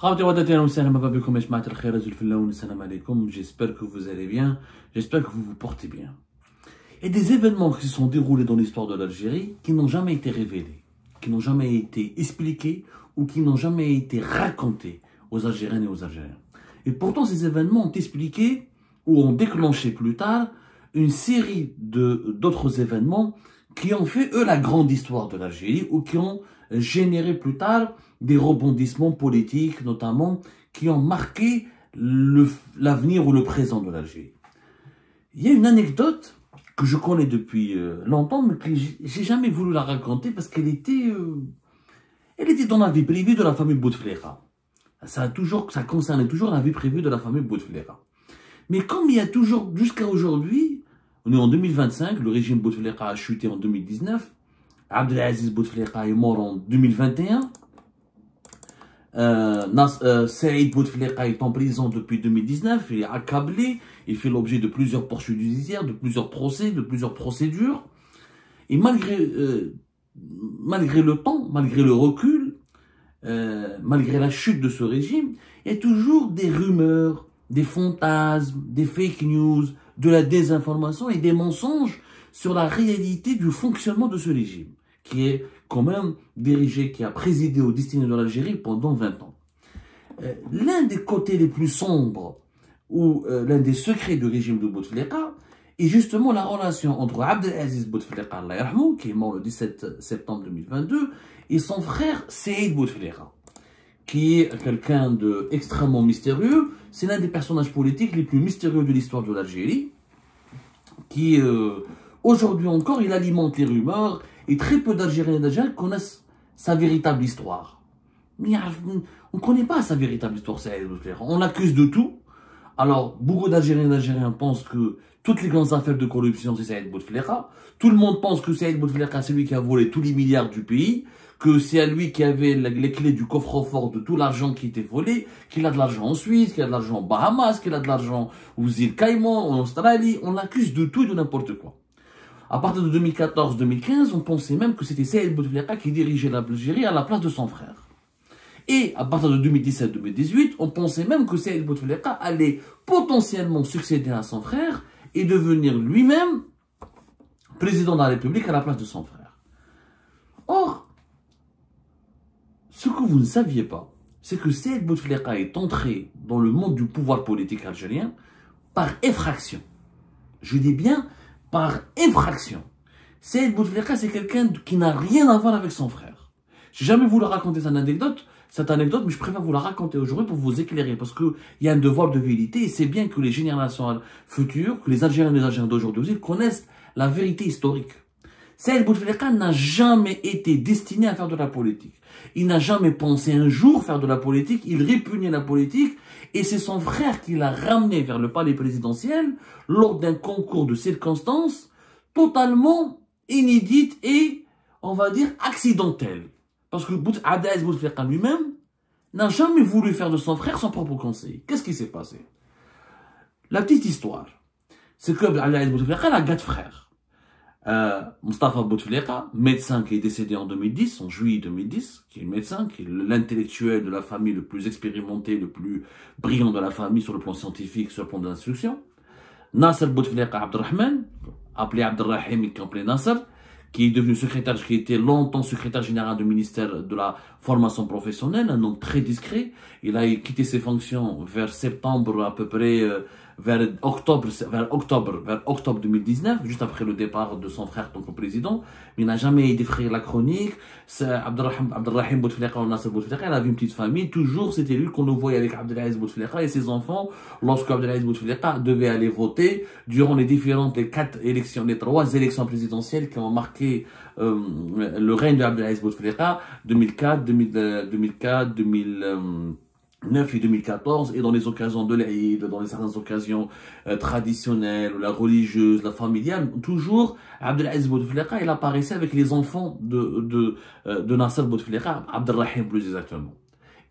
J'espère que vous allez bien, j'espère que vous vous portez bien. Il y a des événements qui se sont déroulés dans l'histoire de l'Algérie qui n'ont jamais été révélés, qui n'ont jamais été expliqués ou qui n'ont jamais été racontés aux Algériennes et aux Algériens. Et pourtant, ces événements ont expliqué ou ont déclenché plus tard une série d'autres événements qui ont fait, eux, la grande histoire de l'Algérie ou qui ont généré plus tard des rebondissements politiques, notamment, qui ont marqué l'avenir ou le présent de l'Algérie. Il y a une anecdote que je connais depuis longtemps, mais que j'ai jamais voulu la raconter parce qu'elle était dans la vie privée de la famille Bouteflika. Ça concernait toujours la vie privée de la famille Bouteflika. Mais comme il y a toujours, jusqu'à aujourd'hui, on est en 2025, le régime Bouteflika a chuté en 2019, Abdelaziz Bouteflika est mort en 2021, Saïd Bouteflika est en prison depuis 2019, il est accablé, il fait l'objet de plusieurs poursuites judiciaires, de plusieurs procès, de plusieurs procédures. Et malgré le temps, malgré le recul, malgré la chute de ce régime, il y a toujours des rumeurs, des fantasmes, des fake news, de la désinformation et des mensonges sur la réalité du fonctionnement de ce régime, qui est quand même dirigé, qui a présidé au destiné de l'Algérie pendant 20 ans. L'un des côtés les plus sombres, ou l'un des secrets du régime de Bouteflika, est justement la relation entre Abdelaziz Bouteflika, qui est mort le 17 septembre 2022, et son frère Saïd Bouteflika, qui est quelqu'un d'extrêmement mystérieux. C'est l'un des personnages politiques les plus mystérieux de l'histoire de l'Algérie, qui, aujourd'hui encore, il alimente les rumeurs, et très peu d'Algériens et d'Algériens connaissent sa véritable histoire. Mais on ne connaît pas sa véritable histoire, Saïd Bouteflika. On l'accuse de tout. Alors, beaucoup d'Algériens et d'Algériens pensent que toutes les grandes affaires de corruption, c'est Saïd Bouteflika. Tout le monde pense que Saïd Bouteflika, c'est lui qui a volé tous les milliards du pays, que c'est à lui qui avait les clés du coffre-fort de tout l'argent qui était volé, qu'il a de l'argent en Suisse, qu'il a de l'argent aux Bahamas, qu'il a de l'argent aux îles Caïmans, en Australie. On l'accuse de tout et de n'importe quoi. À partir de 2014-2015, on pensait même que c'était Saïd Bouteflika qui dirigeait l'Algérie à la place de son frère. Et à partir de 2017-2018, on pensait même que Saïd Bouteflika allait potentiellement succéder à son frère et devenir lui-même président de la République à la place de son frère. Or, ce que vous ne saviez pas, c'est que Saïd Bouteflika est entré dans le monde du pouvoir politique algérien par effraction. Je dis bien par effraction. Saïd Bouteflika, c'est quelqu'un qui n'a rien à voir avec son frère. J'ai jamais voulu raconter cette anecdote, mais je préfère vous la raconter aujourd'hui pour vous éclairer, parce qu'il y a un devoir de vérité, et c'est bien que les générations futures, que les Algériens et les Algériens d'aujourd'hui aussi connaissent la vérité historique. Saïd Bouteflika n'a jamais été destiné à faire de la politique. Il n'a jamais pensé un jour faire de la politique, il répugnait la politique, et c'est son frère qui l'a ramené vers le palais présidentiel lors d'un concours de circonstances totalement inédite et, on va dire, accidentelle. Parce que Abdelaziz Bouteflika lui-même n'a jamais voulu faire de son frère son propre conseiller. Qu'est-ce qui s'est passé? La petite histoire, c'est que Abdelaziz Bouteflika a 4 frères. Mustafa Bouteflika, médecin qui est décédé en 2010, en juillet 2010, qui est médecin, qui est l'intellectuel de la famille le plus expérimenté, le plus brillant de la famille sur le plan scientifique, sur le plan de l'instruction. Nasser Bouteflika Abdelrahman, appelé Abdelrahim, qui est appelé Nasser, qui est devenu qui était longtemps secrétaire général du ministère de la formation professionnelle, un homme très discret. Il a quitté ses fonctions vers septembre à peu près, vers octobre 2019, juste après le départ de son frère en tant que président. Mais il n'a jamais défrayé la chronique. Abdelrahim Bouteflika ou Nasser Bouteflika, il avait une petite famille. Toujours, c'était lui qu'on nous voyait avec Abdelaziz Bouteflika et ses enfants lorsque Abdelaziz Bouteflika devait aller voter durant les 3 élections présidentielles qui ont marqué le règne d'Abdelaziz Bouteflika, 2004, 2009 et 2014, et dans les occasions de l'Aïd, dans certaines occasions traditionnelles, la religieuse, la familiale, toujours, Abdelaziz Bouteflika, il apparaissait avec les enfants de Nasser Bouteflika, Abdelrahim plus exactement.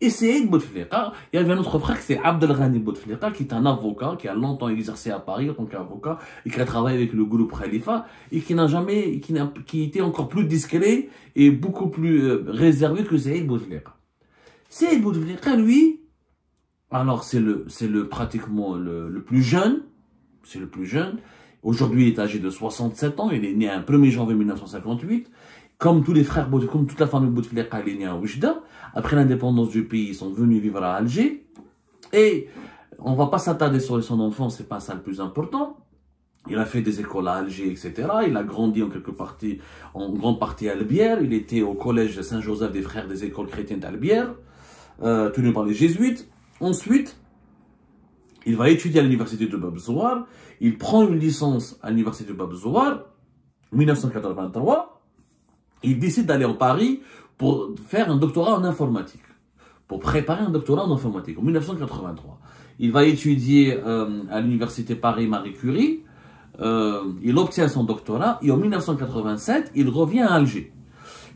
Et Saïd Bouteflika, il y avait un autre frère, c'est Abdelghani Bouteflika, qui est un avocat, qui a longtemps exercé à Paris en tant qu'avocat, et qui a travaillé avec le groupe Khalifa, et qui était encore plus discret et beaucoup plus réservé que Saïd Bouteflika. Saïd Bouteflika, lui, Alors, pratiquement le plus jeune. C'est le plus jeune. Aujourd'hui, il est âgé de 67 ans. Il est né un 1er janvier 1958. Comme tous les frères, comme toute la famille Bouteflika, il est né à Oujda. Après l'indépendance du pays, ils sont venus vivre à Alger. Et on va pas s'attarder sur son enfance, c'est pas ça le plus important. Il a fait des écoles à Alger, etc. Il a grandi en grande partie à Albière. Il était au collège Saint-Joseph des Frères des écoles chrétiennes d'Albière, tenu par les jésuites. Ensuite, il va étudier à l'université de Bab Zouar. Il prend une licence à l'université de Bab Zouar, 1983. Il décide d'aller en Paris pour faire un doctorat en informatique, pour préparer un doctorat en informatique, en 1983. Il va étudier à l'université Paris-Marie Curie. Il obtient son doctorat et en 1987, il revient à Alger.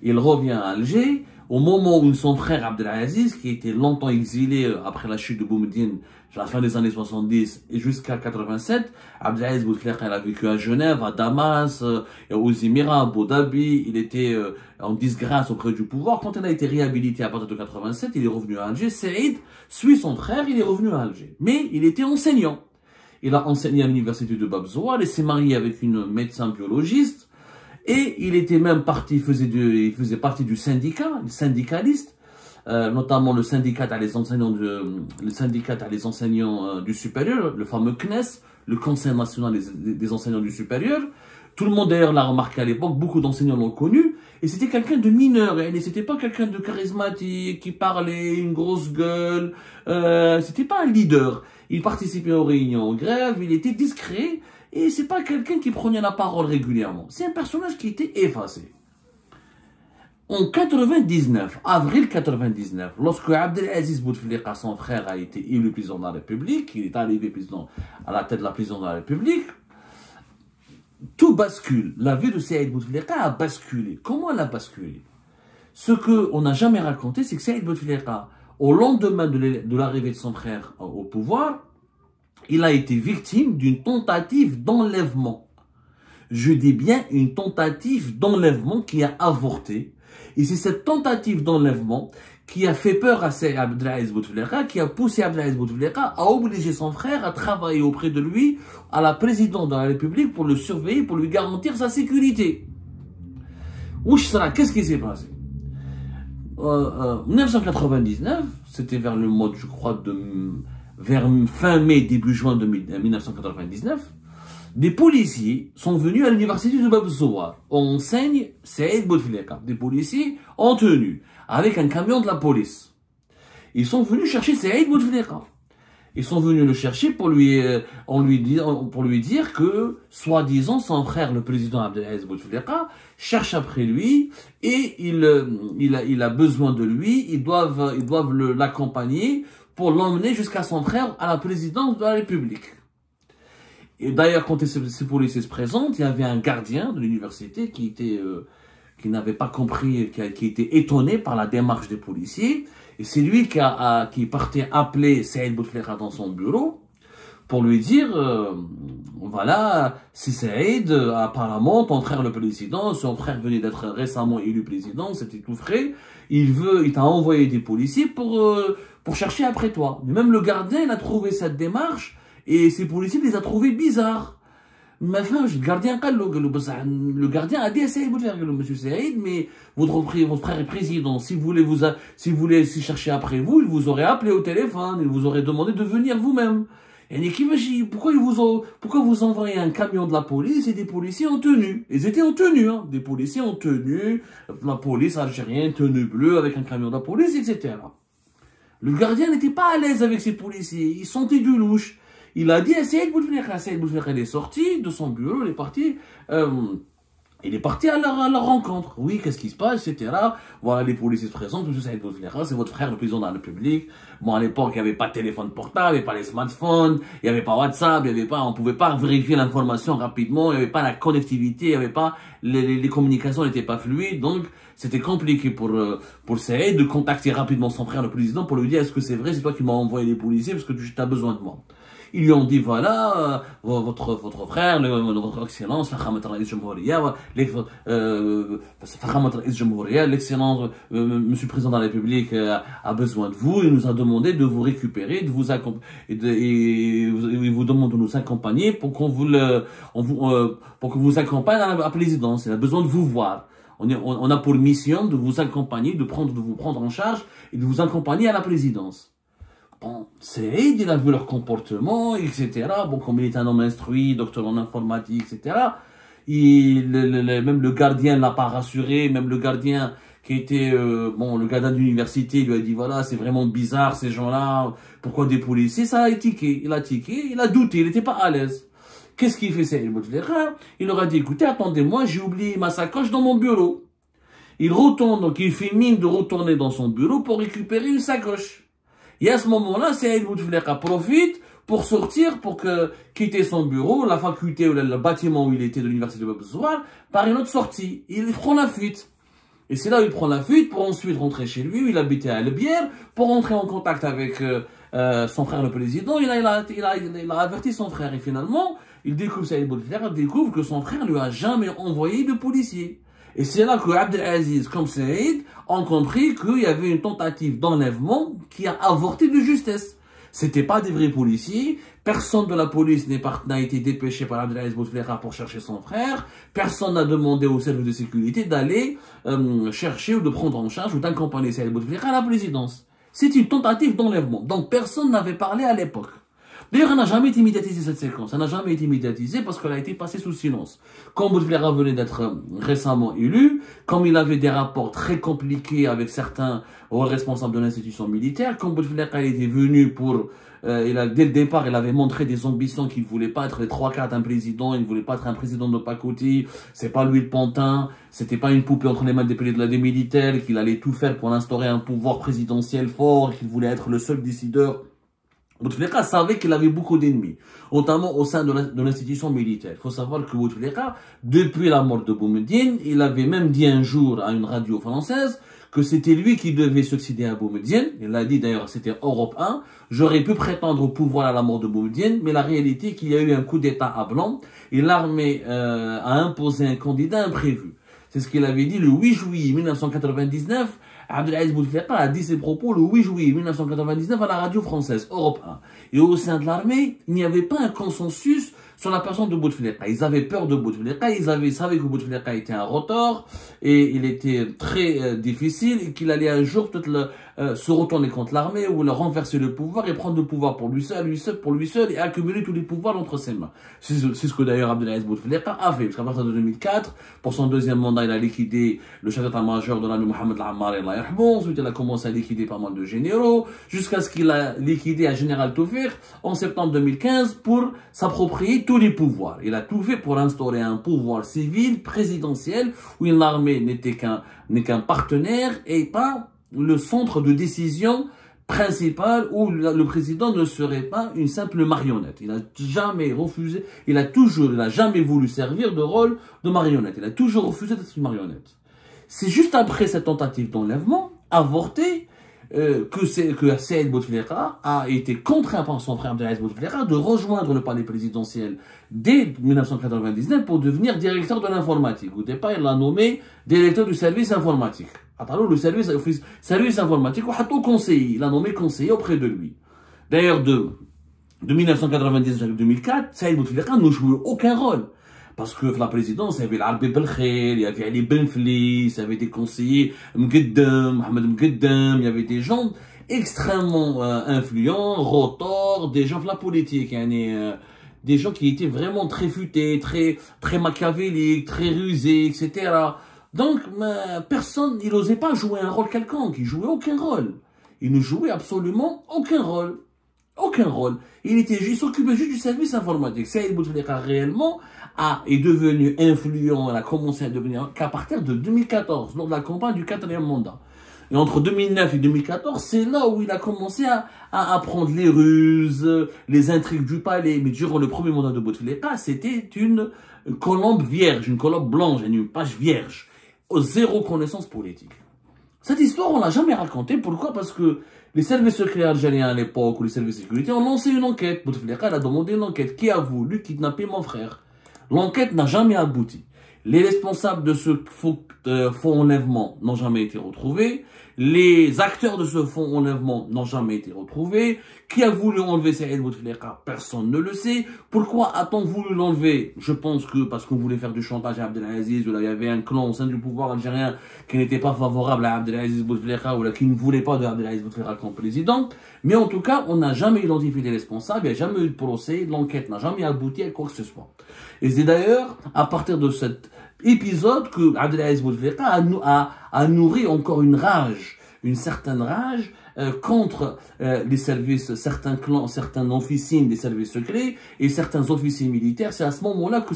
Il revient à Alger au moment où son frère Abdelaziz, qui était longtemps exilé après la chute de Boumediene, à la fin des années 70 et jusqu'à 87, Abdelaziz Bouteflika a vécu à Genève, à Damas, aux Émirats, à Abu Dhabi. Il était en disgrâce auprès du pouvoir. Quand il a été réhabilité à partir de 87, il est revenu à Alger. Saïd suit son frère, il est revenu à Alger. Mais il était enseignant. Il a enseigné à l'université de Bab Zouar, il s'est marié avec une médecin biologiste, et il était même il faisait partie du syndicat, le syndicaliste, notamment le syndicat à les enseignants du supérieur, le fameux CNES, le Conseil national des enseignants du supérieur. Tout le monde d'ailleurs l'a remarqué à l'époque, beaucoup d'enseignants l'ont connu, et c'était quelqu'un de mineur, et c'était pas quelqu'un de charismatique, qui parlait, une grosse gueule, c'était pas un leader. Il participait aux réunions, aux grèves, il était discret, et c'est pas quelqu'un qui prenait la parole régulièrement. C'est un personnage qui était effacé. En 99, avril 99, lorsque Abdelaziz Bouteflika, son frère, a été élu président de la République, il est arrivé à la tête de la présidence de la République, tout bascule. La vie de Saïd Bouteflika a basculé. Comment elle a basculé? Ce qu'on n'a jamais raconté, c'est que Saïd Bouteflika, au lendemain de l'arrivée de son frère au pouvoir, il a été victime d'une tentative d'enlèvement. Je dis bien une tentative d'enlèvement qui a avorté. Et c'est cette tentative d'enlèvement qui a fait peur à Abdelaziz Bouteflika, qui a poussé Abdelaziz Bouteflika à obliger son frère à travailler auprès de lui, à la présidence de la République, pour le surveiller, pour lui garantir sa sécurité. Qu'est-ce qui s'est passé? 1999, c'était vers le mois, je crois, vers fin mai, début juin 1999, des policiers sont venus à l'université de Bab Zouar. On enseigne Saïd Bouteflika. Des policiers en tenue, avec un camion de la police. Ils sont venus chercher Saïd Bouteflika. Ils sont venus le chercher pour lui dire que, soi-disant, son frère, le président Abdelaziz Bouteflika, cherche après lui et il a besoin de lui. Ils doivent l'accompagner pour l'emmener jusqu'à son frère à la présidence de la République. Et d'ailleurs, quand ces policiers se présentent, il y avait un gardien de l'université qui n'avait pas compris, qui était étonné par la démarche des policiers. Et c'est lui qui partait appeler Saïd Bouteflika dans son bureau pour lui dire, voilà, c'est Saïd, apparemment, ton frère le président, son frère venait d'être récemment élu président, c'était tout frais, il t'a envoyé des policiers pour chercher après toi. Mais même le gardien, il a trouvé cette démarche, et ces policiers les a trouvés bizarres. Mais enfin, le gardien a dit à Saïd Bouteflika, monsieur Saïd, mais votre frère est président, si vous voulez chercher après vous, il vous aurait appelé au téléphone, il vous aurait demandé de venir vous-même. Et pourquoi vous envoyez un camion de la police et des policiers en tenue? Ils étaient en tenue, hein, des policiers en tenue, la police algérienne, tenue bleue, avec un camion de la police, etc. Le gardien n'était pas à l'aise avec ces policiers, il sentait du louche. Il a dit à Saïd Bouteflika, il est sorti de son bureau, il est parti à leur rencontre. Oui, qu'est-ce qui se passe, etc. Voilà, les policiers se présentent, monsieur Saïd Bouteflika, c'est votre frère, le président de la République. Bon, à l'époque, il n'y avait pas de téléphone portable, il n'y avait pas les smartphones, il n'y avait pas WhatsApp, on pouvait pas vérifier l'information rapidement, il n'y avait pas la connectivité, il n'y avait pas, les communications n'étaient pas fluides, donc c'était compliqué pour Saïd de contacter rapidement son frère, le président, pour lui dire, est-ce que c'est vrai, c'est toi qui m'as envoyé les policiers, parce que tu as besoin de moi. Ils lui ont dit, voilà, votre frère, votre excellence, l'excellence, monsieur le président de la République a besoin de vous, il nous a demandé de vous récupérer, de vous accompagner, et il vous demande de nous accompagner pour qu'on pour que vous accompagne à la présidence. Il a besoin de vous voir. On a pour mission de vous accompagner, de vous prendre en charge et de vous accompagner à la présidence. Bon, Saïd, il a vu leur comportement, etc. Bon, comme il est un homme instruit, docteur en informatique, etc. Même le gardien ne l'a pas rassuré, même le gardien qui était, le gardien d'université lui a dit, voilà, c'est vraiment bizarre ces gens-là, pourquoi des policiers? Ça a tiqué, il a douté, il n'était pas à l'aise. Qu'est-ce qu'il fait, Saïd Bouteflika? Il leur a dit, écoutez, attendez-moi, j'ai oublié ma sacoche dans mon bureau. Il retourne, donc il fait mine de retourner dans son bureau pour récupérer une sacoche. Et à ce moment-là, Saïd Bouteflika profite pour sortir, quitter son bureau, la faculté ou le bâtiment où il était de l'université de Bab-Zouar, par une autre sortie. Il prend la fuite. Et c'est là où il prend la fuite pour ensuite rentrer chez lui, où il habitait à Albière, pour rentrer en contact avec son frère le président. Il a averti son frère et finalement, il découvre, Saïd Bouteflika découvre que son frère lui a jamais envoyé de policier. Et c'est là que Abdelaziz, comme Saïd, ont compris qu'il y avait une tentative d'enlèvement qui a avorté de justesse. C'était pas des vrais policiers. Personne de la police n'a été dépêché par Abdelaziz Bouteflika pour chercher son frère. Personne n'a demandé au service de sécurité d'aller chercher ou de prendre en charge ou d'accompagner Saïd Bouteflika à la présidence. C'est une tentative d'enlèvement. Donc personne n'avait parlé à l'époque. D'ailleurs, elle n'a jamais été médiatisée cette séquence. Elle n'a jamais été médiatisée parce qu'elle a été passée sous silence. Comme Bouteflika venait d'être récemment élu, comme il avait des rapports très compliqués avec certains responsables de l'institution militaire, comme Bouteflika était venu pour... dès le départ, il avait montré des ambitions qu'il ne voulait pas être les trois quarts d'un président, il ne voulait pas être un président de pacotille, c'est pas lui le pantin, c'était pas une poupée entre les mains des militaires, qu'il allait tout faire pour instaurer un pouvoir présidentiel fort, qu'il voulait être le seul décideur. Bouteflika savait qu'il avait beaucoup d'ennemis, notamment au sein de l'institution militaire. Il faut savoir que Bouteflika, depuis la mort de Boumedienne, il avait même dit un jour à une radio française que c'était lui qui devait succéder à Boumedienne. Il a dit d'ailleurs, c'était Europe 1. J'aurais pu prétendre au pouvoir à la mort de Boumedienne, mais la réalité est qu'il y a eu un coup d'État à Blanc et l'armée a imposé un candidat imprévu. C'est ce qu'il avait dit le 8 juillet 1999. Abdelaziz Bouteflika a dit ses propos le 8 juillet 1999 à la radio française, Europe 1. Et au sein de l'armée, il n'y avait pas un consensus sur la personne de Bouteflika. Ils avaient peur de Bouteflika, ils savaient que Bouteflika était un rotor, et il était très difficile, et qu'il allait un jour peut-être se retourner contre l'armée, ou leur renverser le pouvoir, et prendre le pouvoir pour lui seul, et accumuler tous les pouvoirs entre ses mains. C'est ce que d'ailleurs Abdelaziz Bouteflika a fait, parce qu'à partir de 2004, pour son deuxième mandat, il a liquidé le chef d'état-major de l'armée Mohamed Al-Ammar, ensuite il a commencé à liquider pas mal de généraux, jusqu'à ce qu'il a liquidé un général Toufir en septembre 2015 pour s'approprier tous les pouvoirs. Il a tout fait pour instaurer un pouvoir civil, présidentiel, où l'armée n'était qu'un partenaire et pas le centre de décision principal où le président ne serait pas une simple marionnette. Il n'a jamais refusé, il n'a jamais voulu servir de rôle de marionnette. Il a toujours refusé d'être une marionnette. C'est juste après cette tentative d'enlèvement avortée que Saïd Bouteflika a été contraint par son frère Abdelaziz Bouteflika de rejoindre le palais présidentiel dès 1999 pour devenir directeur de l'informatique. Au départ, il l'a nommé directeur du service informatique. Alors, le service informatique, il l'a nommé conseiller auprès de lui. D'ailleurs, de 1999 à 2004, Saïd Bouteflika ne jouait aucun rôle. Parce que la présidence, il y avait l'Arbi Belkhair, il y avait Ali Benflis, il y avait des conseillers, Mohamed Mgeddam, il y avait des gens extrêmement influents, rotors, des gens de la politique, des gens qui étaient vraiment très futés, très machiavéliques, très rusés, etc. Donc, personne, il n'osait pas jouer un rôle quelconque, il jouait aucun rôle. Il ne jouait absolument aucun rôle. Aucun rôle. Il s'occupait juste du service informatique. Saïd Bouteflika réellement est devenu influent, elle a commencé à devenir qu'à partir de 2014, lors de la campagne du 4e mandat. Et entre 2009 et 2014, c'est là où il a commencé à apprendre les ruses, les intrigues du palais. Mais durant le premier mandat de Bouteflika, c'était une colombe vierge, une colombe blanche, une page vierge. Zéro connaissance politique. Cette histoire, on l'a jamais racontée. Pourquoi? Parce que les services secrets algériens à l'époque, ou les services de sécurité, ont lancé une enquête. Bouteflika a demandé une enquête. Qui a voulu kidnapper mon frère? L'enquête n'a jamais abouti. Les responsables de ce faux enlèvement n'ont jamais été retrouvés. Les acteurs de ce faux enlèvement n'ont jamais été retrouvés. Qui a voulu enlever Saïd Bouteflika? Personne ne le sait. Pourquoi a-t-on voulu l'enlever? Je pense que parce qu'on voulait faire du chantage à Abdelaziz, ou là il y avait un clan au sein du pouvoir algérien qui n'était pas favorable à Abdelaziz Bouteflika, ou là qui ne voulait pas de Abdelaziz Bouteflika comme président. Mais en tout cas, on n'a jamais identifié les responsables, il n'y a jamais eu de procès, l'enquête n'a jamais abouti à quoi que ce soit. Et c'est d'ailleurs à partir de cet épisode que Abdelaziz Bouteflika a nourri encore une rage, une certaine rage contre les services, certains clans, certaines officines des services secrets et certains officiers militaires. C'est à ce moment-là que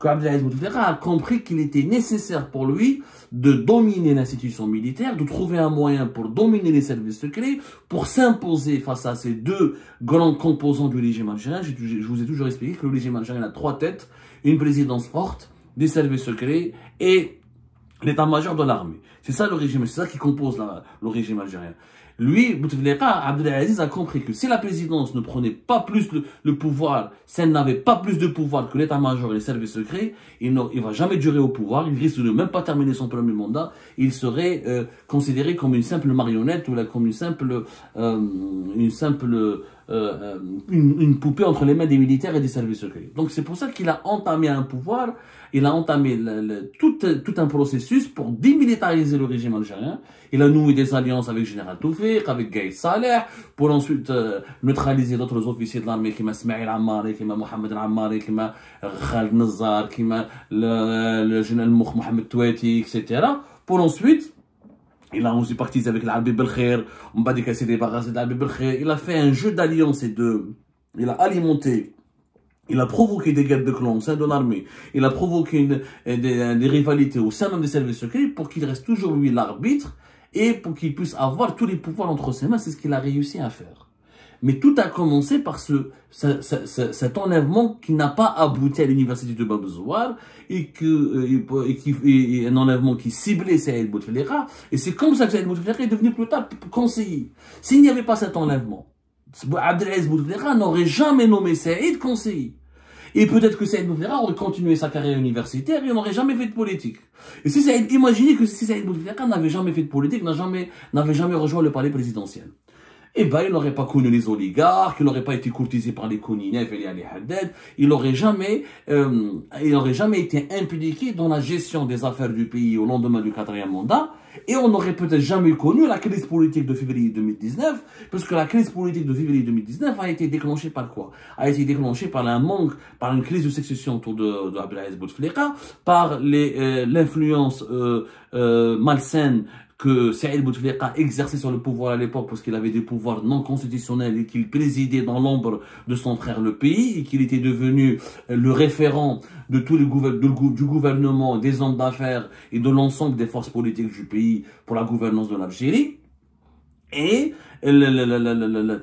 Abdelaziz Bouteflika a compris qu'il était nécessaire pour lui de dominer l'institution militaire, de trouver un moyen pour dominer les services secrets, pour s'imposer face à ces deux grands composants du régime algérien. Je vous ai toujours expliqué que le régime algérien a 3 têtes, une présidence forte, des services secrets et l'état-major de l'armée. C'est ça le régime, c'est ça qui compose le régime algérien. Lui, Bouteflika, Abdelaziz a compris que si la présidence ne prenait pas plus le pouvoir, si elle n'avait pas plus de pouvoir que l'état-major et les services secrets, il ne va jamais durer au pouvoir, il risque de ne même pas terminer son premier mandat, il serait considéré comme une simple marionnette ou là, comme une poupée entre les mains des militaires et des services secrets. Donc c'est pour ça qu'il a entamé un pouvoir, il a entamé tout un processus pour démilitariser le régime algérien. Il a noué des alliances avec Général Toufik, avec Gaïd Saleh, pour ensuite neutraliser d'autres officiers de l'armée, comme Ismaïl Ammari, comme Mohamed Ammari, comme Khalid Nazar, comme le général Mohamed Touati, etc. Pour ensuite, il a aussi partisé avec l'Arbi Belkhair, on va dire qu'il s'est débarrassé de l'Arbi Belkhair. Il a fait un jeu d'alliance il a alimenté, il a provoqué des guerres de clans au sein de l'armée, il a provoqué des rivalités au sein même des services secrets pour qu'il reste toujours lui l'arbitre et pour qu'il puisse avoir tous les pouvoirs entre ses mains. C'est ce qu'il a réussi à faire. Mais tout a commencé par cet enlèvement qui n'a pas abouti à l'université de Bab el-Zouar et un enlèvement qui ciblait Saïd Bouteflika. Et c'est comme ça que Saïd Bouteflika est devenu plus tard conseiller. S'il n'y avait pas cet enlèvement, Abdelaziz Bouteflika n'aurait jamais nommé Saïd conseiller. Et peut-être que Saïd Bouteflika aurait continué sa carrière universitaire et n'aurait jamais fait de politique. Et si imaginez que si Saïd Bouteflika n'avait jamais fait de politique, n'avait jamais rejoint le palais présidentiel. Eh ben, il n'aurait pas connu les oligarques, il n'aurait pas été courtisé par les Kouninef et les Ali Haddad, il n'aurait jamais été impliqué dans la gestion des affaires du pays au lendemain du 4e mandat, et on n'aurait peut-être jamais connu la crise politique de février 2019, parce que la crise politique de février 2019 a été déclenchée par quoi? A été déclenchée par par une crise de succession autour de Abdelaziz Bouteflika, par l'influence malsaine que Saïd Bouteflika exerçait sur le pouvoir à l'époque parce qu'il avait des pouvoirs non constitutionnels et qu'il présidait dans l'ombre de son frère le pays et qu'il était devenu le référent de tout du gouvernement, des hommes d'affaires et de l'ensemble des forces politiques du pays pour la gouvernance de l'Algérie. Et le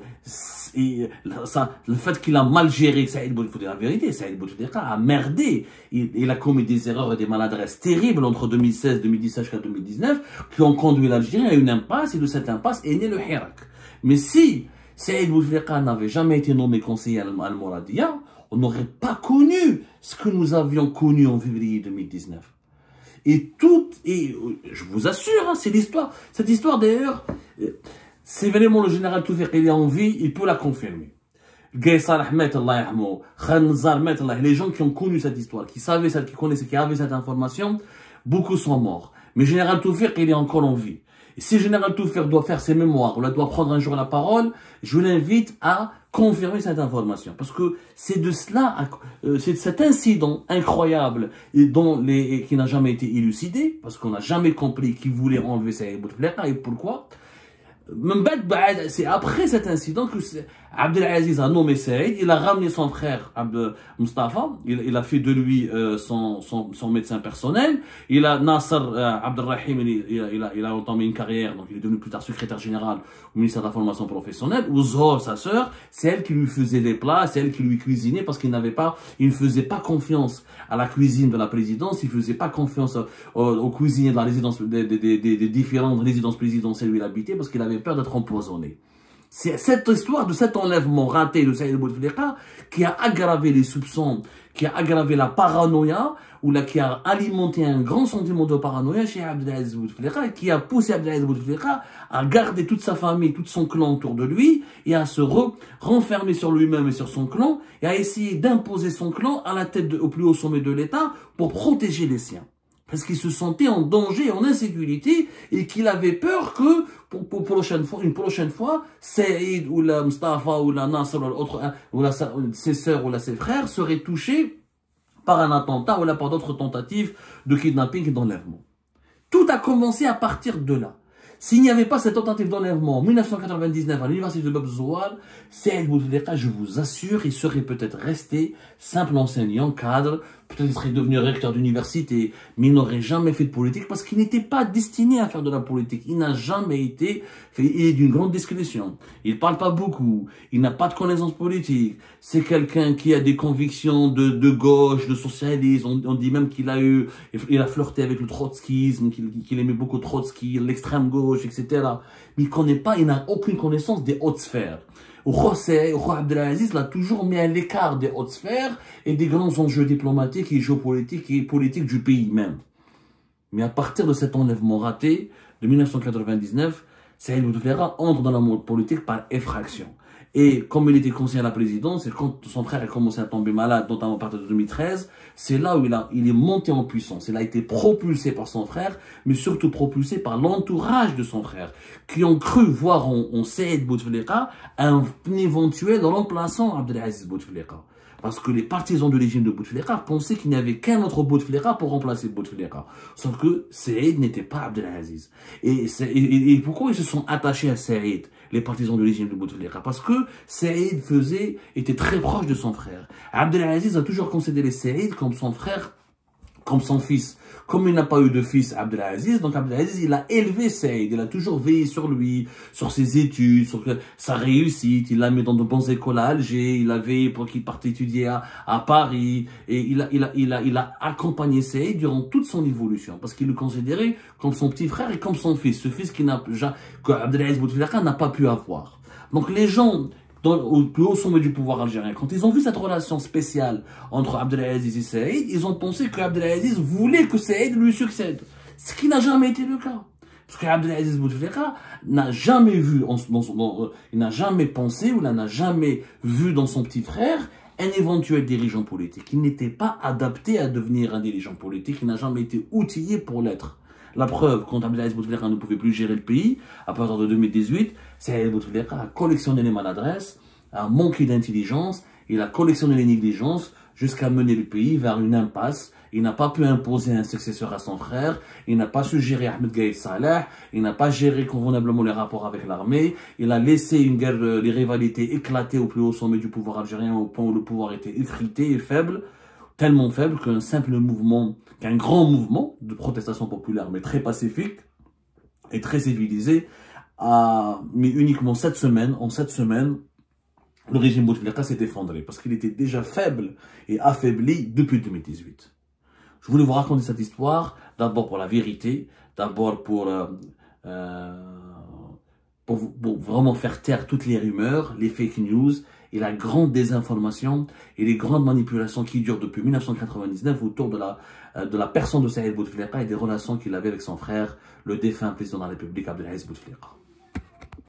fait qu'il a mal géré Saïd Bouteflika, la vérité, Saïd Bouteflika a merdé. Il a commis des erreurs et des maladresses terribles entre 2016, 2017 jusqu'à 2019 qui ont conduit l'Algérie à une impasse et de cette impasse est né le Hirak. Mais si Saïd Bouteflika n'avait jamais été nommé conseiller al-Mouradia, on n'aurait pas connu ce que nous avions connu en février 2019. Et je vous assure, hein, c'est l'histoire. Cette histoire d'ailleurs, c'est vraiment le général Toufik, il est en vie, il peut la confirmer. Gaïd Saleh, Khalid Nazar, les gens qui ont connu cette histoire, qui connaissaient, qui avaient cette information, beaucoup sont morts. Mais général Toufik, il est encore en vie. Et si général Toufik doit faire ses mémoires, ou doit prendre un jour la parole, je l'invite à confirmer cette information. Parce que c'est de cela, c'est de cet incident incroyable qui n'a jamais été élucidé, parce qu'on n'a jamais compris qui voulait enlever Saïd Bouteflika et pourquoi. C'est après cet incident que Abdelaziz a nommé Saïd, il a ramené son frère Mustafa, il a fait de lui son médecin personnel, il a Nasser Abdelrahim, il a entamé une carrière, donc il est devenu plus tard secrétaire général au ministère de la formation professionnelle, ou Zohor, sa sœur, c'est elle qui lui faisait les plats, c'est elle qui lui cuisinait parce qu'il ne faisait pas confiance à la cuisine de la présidence, il ne faisait pas confiance aux cuisiniers de la résidence, des différentes résidences présidentielles où il habitait parce qu'il avait peur d'être empoisonné. C'est cette histoire de cet enlèvement raté de Saïd Bouteflika qui a aggravé les soupçons, qui a aggravé la paranoïa, qui a alimenté un grand sentiment de paranoïa chez Abdelaziz Bouteflika, et qui a poussé Abdelaziz Bouteflika à garder toute sa famille, tout son clan autour de lui, et à se renfermer sur lui-même et sur son clan, et à essayer d'imposer son clan à la tête au plus haut sommet de l'État pour protéger les siens. Parce qu'il se sentait en danger, en insécurité, et qu'il avait peur que, une prochaine fois, Saïd ou la Mustafa ou la Nasser ou ses sœurs ou ses frères seraient touchés par un attentat ou par d'autres tentatives de kidnapping et d'enlèvement. Tout a commencé à partir de là. S'il n'y avait pas cette tentative d'enlèvement en 1999 à l'université de Bab Zoual, Saïd Bouteflika, je vous assure, il serait peut-être resté simple enseignant, cadre, peut-être il serait devenu recteur d'université, mais il n'aurait jamais fait de politique parce qu'il n'était pas destiné à faire de la politique. Il n'a jamais été fait, il est d'une grande discrétion. Il parle pas beaucoup, il n'a pas de connaissances politiques. C'est quelqu'un qui a des convictions de gauche, de socialisme. On dit même qu'il il a flirté avec le trotskisme, qu'il aimait beaucoup Trotsky, l'extrême gauche, etc. Mais il n'a aucune connaissance des hautes sphères. Roi Abdelaziz l'a toujours mis à l'écart des hautes sphères et des grands enjeux diplomatiques et géopolitiques et politiques du pays même. Mais à partir de cet enlèvement raté de 1999, Saïd Bouteflika entre dans la mode politique par effraction. Et comme il était conseiller à la présidence, et quand son frère a commencé à tomber malade, notamment à partir de 2013, c'est là où il est monté en puissance. Il a été propulsé par son frère, mais surtout propulsé par l'entourage de son frère, qui ont cru voir en Saïd Bouteflika un éventuel remplaçant Abdelaziz Bouteflika. Parce que les partisans du régime de Bouteflika pensaient qu'il n'y avait qu'un autre Bouteflika pour remplacer Bouteflika. Sauf que Saïd n'était pas Abdelaziz. Et pourquoi ils se sont attachés à Saïd, les partisans du régime de Bouteflika? Parce que Saïd était très proche de son frère. Abdelaziz a toujours considéré Saïd comme son frère, comme son fils. Comme il n'a pas eu de fils, Abdelaziz, donc Abdelaziz, il a élevé Saïd, il a toujours veillé sur lui, sur ses études, sur sa réussite, il l'a mis dans de bonnes écoles à Alger, il a veillé pour qu'il parte étudier à Paris, et il a accompagné Saïd durant toute son évolution, parce qu'il le considérait comme son petit frère et comme son fils, ce fils que Abdelaziz Bouteflika n'a pas pu avoir. Donc les gens au plus haut sommet du pouvoir algérien, quand ils ont vu cette relation spéciale entre Abdelaziz et Saïd, ils ont pensé que Abdelaziz voulait que Saïd lui succède. Ce qui n'a jamais été le cas. Parce que Abdelaziz Bouteflika n'a jamais vu, il n'a jamais pensé ou n'a jamais vu dans son petit frère un éventuel dirigeant politique. Il n'était pas adapté à devenir un dirigeant politique, il n'a jamais été outillé pour l'être. La preuve, quand Abdelaziz Bouteflika ne pouvait plus gérer le pays, à partir de 2018, Saïd Bouteflika a collectionné les maladresses, a manqué d'intelligence, il a collectionné les négligences jusqu'à mener le pays vers une impasse. Il n'a pas pu imposer un successeur à son frère, il n'a pas su gérer Ahmed Gaïd Salah, il n'a pas géré convenablement les rapports avec l'armée, il a laissé une guerre, les rivalités éclater au plus haut sommet du pouvoir algérien au point où le pouvoir était effrité et faible, tellement faible qu'un grand mouvement de protestation populaire, mais très pacifique et très civilisé, a mis uniquement en 7 semaines, le régime Bouteflika s'est effondré, parce qu'il était déjà faible et affaibli depuis 2018. Je voulais vous raconter cette histoire, d'abord pour la vérité, d'abord pour vraiment faire taire toutes les rumeurs, les fake news, et la grande désinformation et les grandes manipulations qui durent depuis 1999 autour de la personne de Saïd Bouteflika et des relations qu'il avait avec son frère, le défunt président de la République, Abdelaziz Bouteflika.